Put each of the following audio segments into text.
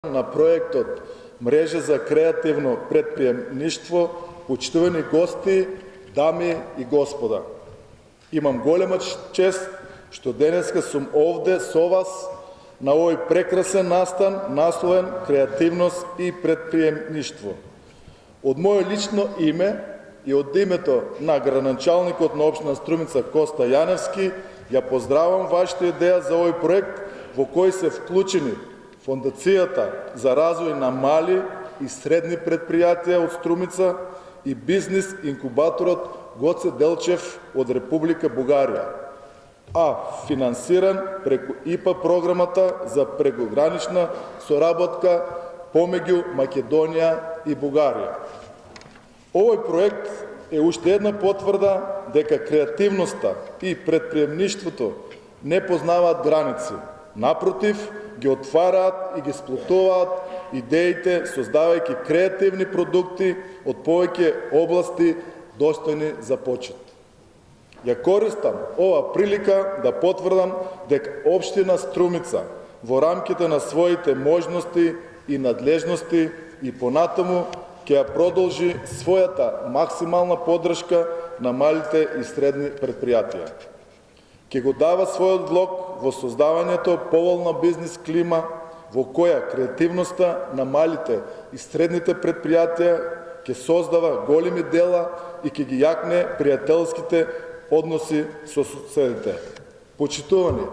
на проектот Мрежа за креативно предприемништво, почитувани гости, дами и господа. Имам голема чест што денеска сум овде со вас на овој прекрасен настан насловен Креативност и предприемништво. Од моје лично име и од името на градоначалникот на општина Струмица Коста Јаневски, ја поздравам вашата идеја за овој проект во кој се вклучени Фондацијата за развој на мали и средни предпријатија од Струмица и бизнис инкубаторот Гоце Делчев од Република Бугарија, а финансиран преку ИПА програмата за прекогранична соработка помеѓу Македонија и Бугарија. Овој проект е уште една потврда дека креативноста и предприемништвото не познаваат граници. Напротив, ги отвараат и ги сплотуваат идеите, создавајќи креативни продукти од повеќе области достојни за почит. Ја користам ова прилика да потврдам дека општина Струмица во рамките на своите можности и надлежности и понатаму ќе ја продолжи својата максимална поддршка на малите и средни предпријатија. Ќе го дава својот влог во создавањето поволна бизнис клима во која креативноста на малите и средните предпријатија ќе создава големи дела и ќе ги јакне пријателските односи со соседите. Почитувани,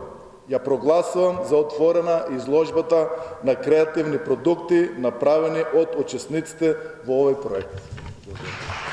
ја прогласувам за отворена изложбата на креативни продукти направени од учесниците во овој проект.